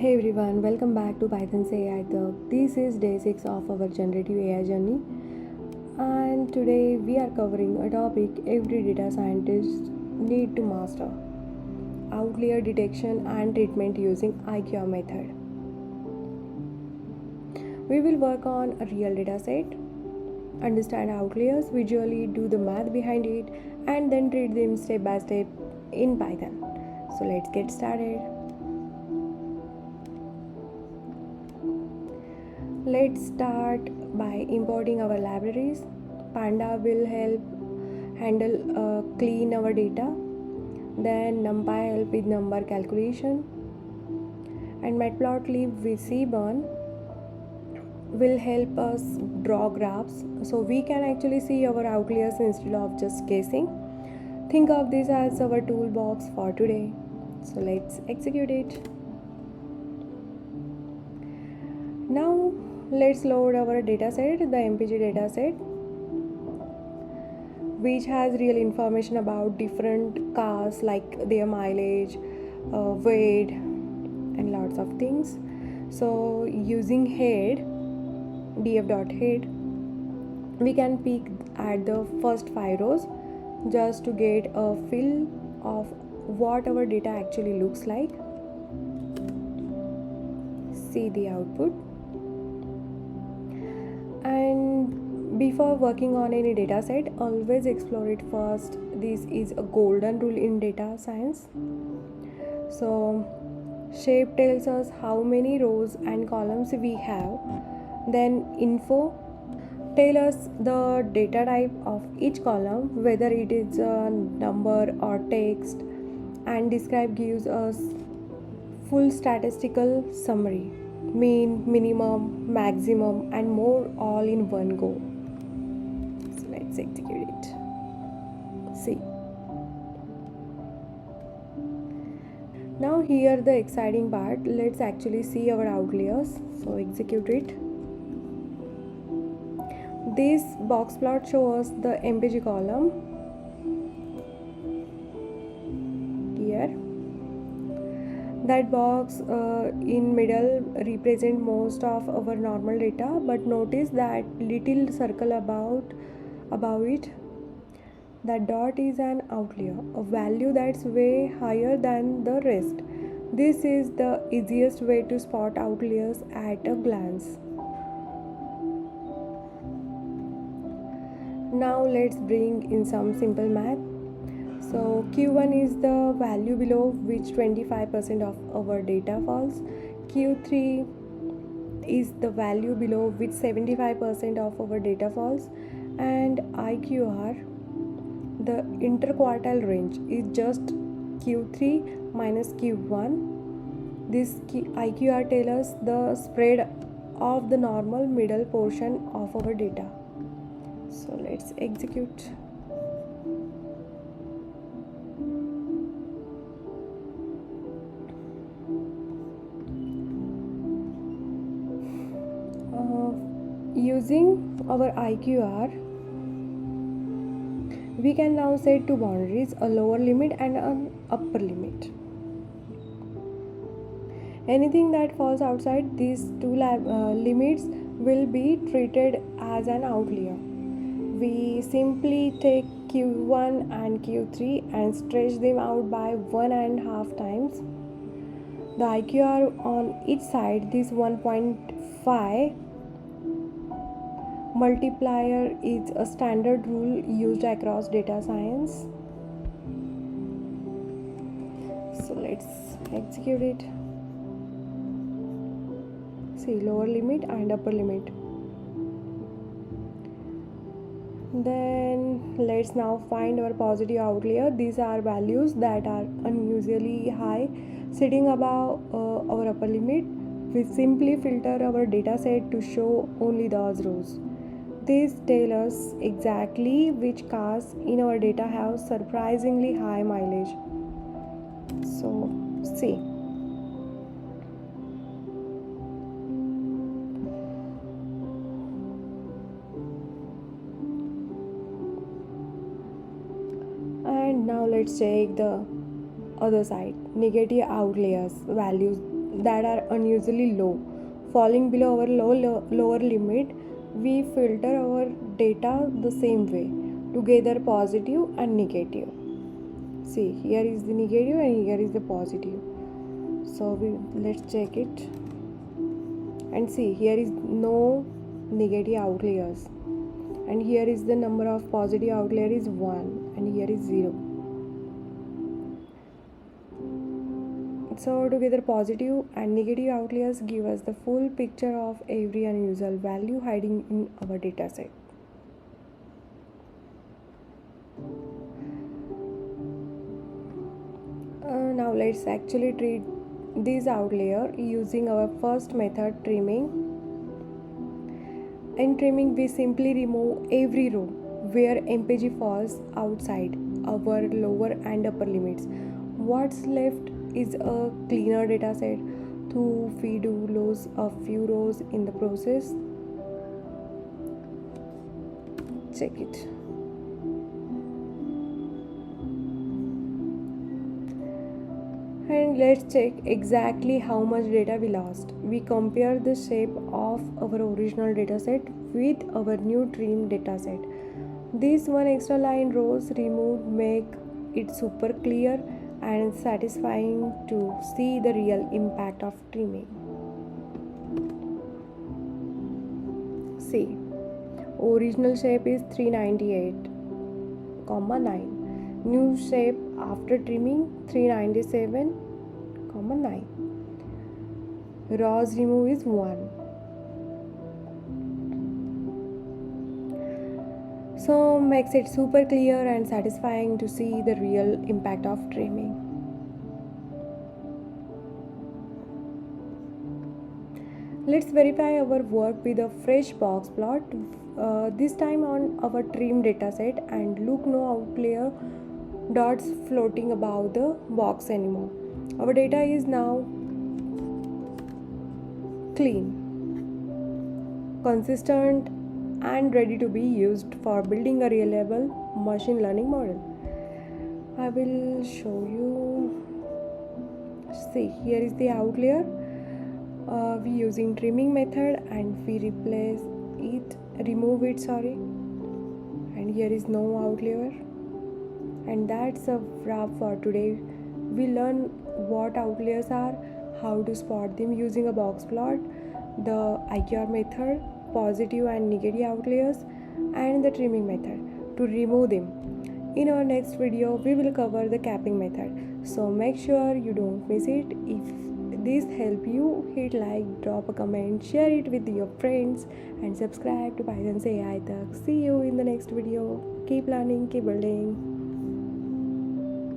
Hey everyone, welcome back to Python's AI Talk. This is day 6 of our generative AI journey, and today we are covering a topic every data scientist need to master: outlier detection and treatment using IQR method. We will work on a real data set, understand outliers, visually do the math behind it, and then treat them step by step in Python. So let's get started. Let's start by importing our libraries. Panda will help clean our data. Then NumPy help with number calculation. And Matplotlib with Seaborn will help us draw graphs, so we can actually see our outliers instead of just guessing. Think of this as our toolbox for today. So let's execute it. Now let's load our dataset, the MPG dataset, which has real information about different cars like their mileage, weight, and lots of things. So using head, df.head, we can pick at the first 5 rows just to get a feel of what our data actually looks like. See the output. And before working on any data set, always explore it first. This is a golden rule in data science. So shape tells us how many rows and columns we have. Then info tell us the data type of each column, whether it is a number or text, and describe gives us full statistical summary: mean, minimum, maximum, and more all in one go. So let's execute it. See. Now here the exciting part. Let's actually see our outliers. So execute it. This box plot shows the MPG column here. That box in middle represent most of our normal data, but notice that little circle above it. That dot is an outlier, a value that's way higher than the rest. This is the easiest way to spot outliers at a glance. Now let's bring in some simple math. So Q1 is the value below which 25% of our data falls. Q3 is the value below which 75% of our data falls. And IQR, the interquartile range, is just Q3 minus Q1. This IQR tells us the spread of the normal middle portion of our data. So let's execute. Using our IQR, we can now set two boundaries, a lower limit and an upper limit. Anything that falls outside these two limits will be treated as an outlier. We simply take Q1 and Q3 and stretch them out by 1.5 times. The IQR on each side, this 1.5 multiplier, is a standard rule used across data science. So let's execute it. See, lower limit and upper limit. Then let's now find our positive outlier. These are values that are unusually high, sitting above our upper limit. We simply filter our data set to show only those rows. This tells us exactly which cars in our data have surprisingly high mileage. So see. And now let's check the other side, negative outliers values. that are unusually low. Falling below our lower limit, we filter our data the same way, together positive and negative. See, here is the negative and here is the positive. So let's check it. And see, here is no negative outliers. And here is the number of positive outlier is 1 and here is 0. So together positive and negative outliers give us the full picture of every unusual value hiding in our dataset. Now let's actually treat this outlier using our first method, trimming. In trimming, we simply remove every row where MPG falls outside our lower and upper limits. What's left is a cleaner dataset, though we do lose a few rows in the process. Check it. And let's check exactly how much data we lost. We compare the shape of our original dataset with our new trim dataset. This one extra line rows removed make it super clear and satisfying to see the real impact of trimming. See, original shape is 398,9. New shape after trimming 397,9. Rows remove is 1. So makes it super clear and satisfying to see the real impact of trimming. Let's verify our work with a fresh box plot, this time on our trim dataset, and look, no outlier dots floating above the box anymore. Our data is now clean, consistent, and ready to be used for building a reliable machine learning model. I will show you. See, here is the outlier. We using trimming method and we remove it, and here is no outlier. And that's a wrap for today. We learn what outliers are, how to spot them using a box plot, the IQR method, positive and negative outliers, and the trimming method to remove them. In our next video, we will cover the capping method. So make sure you don't miss it. If this helped you, hit like, drop a comment, share it with your friends, and subscribe to Python's AI Talk. See you in the next video. Keep learning, keep building.